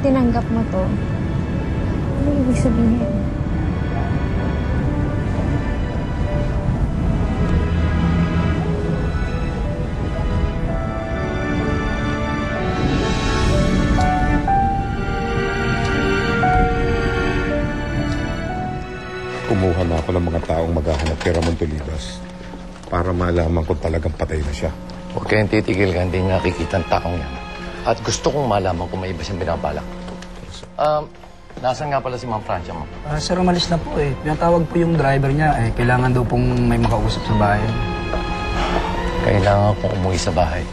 tinanggap mo to, ano ibig sabihin? Kumuha na ako ng mga taong maghahanap kay Ramon Tolibas para malaman kung talagang patay na siya. Huwag kayong titigil ka, hindi nakikita ang taong yan. At gusto kong malaman kung may iba siyang binabalak. Nasaan nga pala si Ma'am Francia, Ma'am? Sir, umalis na po eh. Pinatawag po yung driver niya. Kailangan daw pong may makausap sa bahay. Kailangan kong umuwi sa bahay.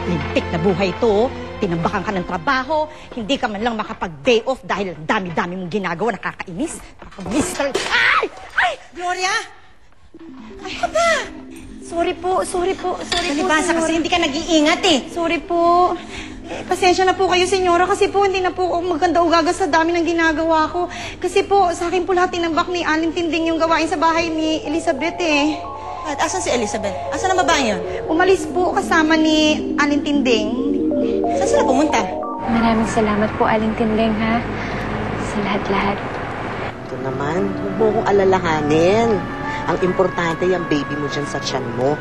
Lintik na buhay ito. Tinambakan ka ng trabaho. Hindi ka man lang makapag-day off dahil dami-dami mong ginagawa. Nakakainis. Nakakamister. Ay! Ay! Gloria? Ay, ka ba? Sorry po. Nalibasa kasi hindi ka nag-iingat eh. Sorry po. Pasensya na po kayo, senyora, kasi po hindi na po ako maganda ugaga sa dami ng ginagawa ko. Kasi po, sa akin po lahat tinambak ni Aling Tinding yung gawain sa bahay ni Elizabeth eh. At asan si Elizabeth? Asan ang babae yun? Umalis po kasama ni Aling Tinding. Saan sila pumunta? Maraming salamat po, Aling Tinding, ha? Sa lahat-lahat. Ito naman, huwag mo kong alalahanin. Ang importante yung baby mo dyan sa tiyan mo.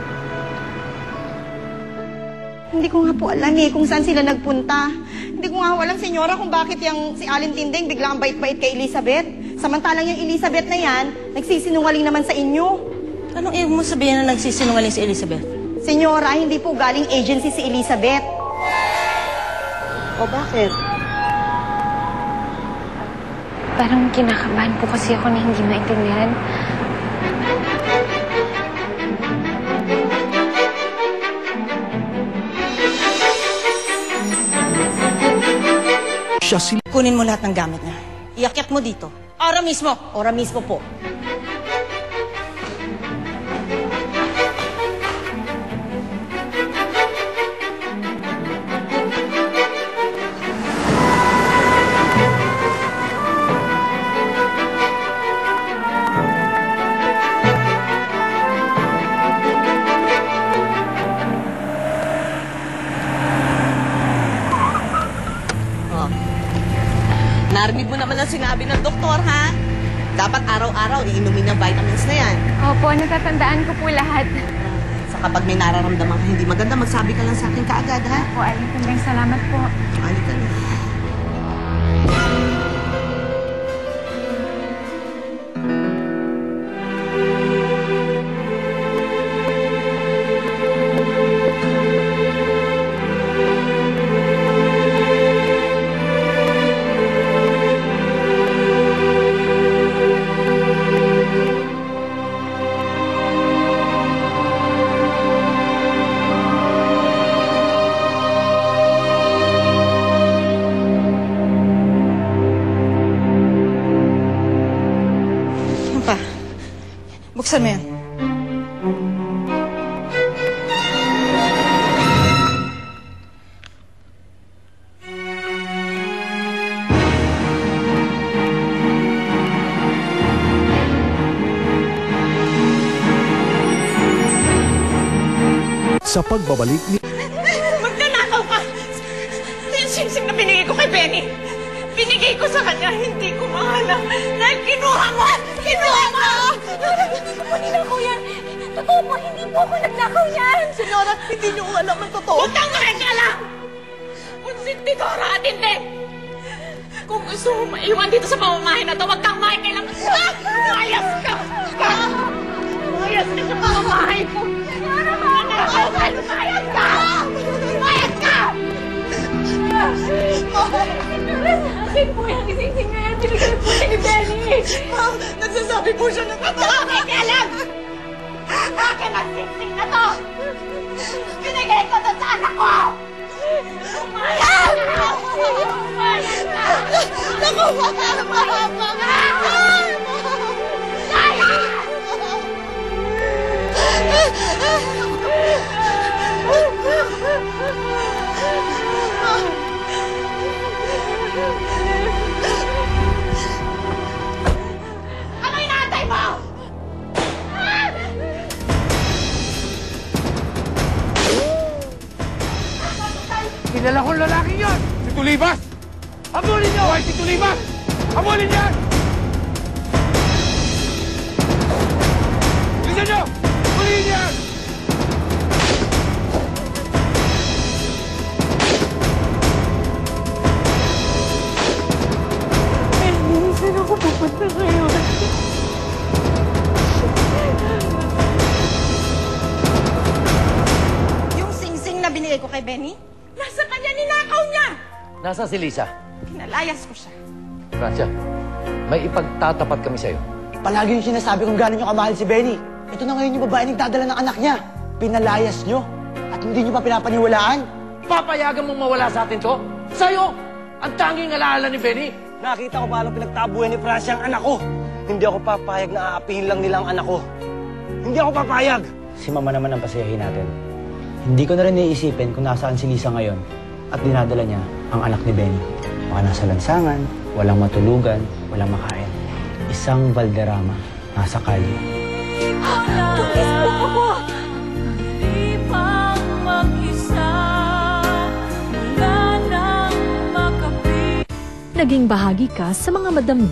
Hindi ko nga po alam eh kung saan sila nagpunta. Hindi ko nga alam, senyora, kung bakit yung si Aling Tinding biglang bait-bait kay Elizabeth. Samantalang yung Elizabeth na yan, nagsisinungaling naman sa inyo. Anong ibig mo sabihin na nagsisinungaling si Elizabeth? Senyora, hindi po galing agency si Elizabeth. O bakit? Parang kinakabahan po kasi ako na hindi maintindihan. Kunin mo lahat ng gamit niya. Iakyat mo dito. Ora mismo. Ora mismo po. Narinig mo naman ang sinabi ng doktor, ha? Dapat araw-araw iinumin ng vitamins na yan. Opo, natatandaan ko po lahat. Sa kapag may nararamdaman ka hindi maganda, magsabi ka lang sa akin kaagad, ha? Opo, Aling Tinding, salamat po. Halika na. Buksan mo yan. Sa pagbabalik ni... Magnanakaw ka! Yung simsim na binigay ko kay Benny, binigay ko sa kanya, hindi ko mahala. Dahil kinuha mo! Kinuha mo! Hindi ko yan. Totoo po, hindi po ako nagnakaw yan. Senyora, hindi niyo alam ang totoo. Huwag kang makikialam! Kung si Tidora at hindi! Kung gusto mo maiwan dito sa pamamahay na to, huwag kang makikialam! Mayas ka! Mayas ka sa pamamahay ko! Mayas ka! Mayas ka! Mayas ka! Akin po yung gising-sing na yan. Binigay po ni Benny. Ma'am, nagsasabi po siya ng totoo! Makikialam! Akin ang singsing na to! Binigay ko to sa anak ko! Umayas! Umayas na! Naku, mahaba nga! Ano inaantay mo? Kilala ko lang lalaking yun! Si Tulibas! Habulin niyo! Hoy, si Tulibas! Habulin yan! Bilisan niyo! Habulin yan! Saan ako pupunta ngayon? Yung sing-sing na binigay ko kay Benny, Nasa kanya, ninakaw niya! Nasa si Lisa? pinalayas ko siya. Francia, may ipagtatapat kami sa'yo. Palagi yung sinasabi kung gano'n nyo kamahal si Benny. Ito na ngayon yung babae nagdadala ng anak niya. Pinalayas nyo. At hindi nyo pa pinapaniwalaan. Papayagan mong mawala sa atin to? Sa'yo! Ang tanging alaala ni Benny! Nakita ko paano pinagtabuhan ni Francia ang anak ko. Hindi ako papayag na aapihin lang nila ang anak ko. Hindi ako papayag! Si Mama naman ang pasayahin natin. Hindi ko na rin naiisipin kung nasaan si Lisa ngayon at dinadala niya ang anak ni Benny. Baka nasa lansangan, walang matulugan, walang makain. Isang Valderrama, nasa kalye. Tulis po ako! Naging bahagi ka sa mga madamdam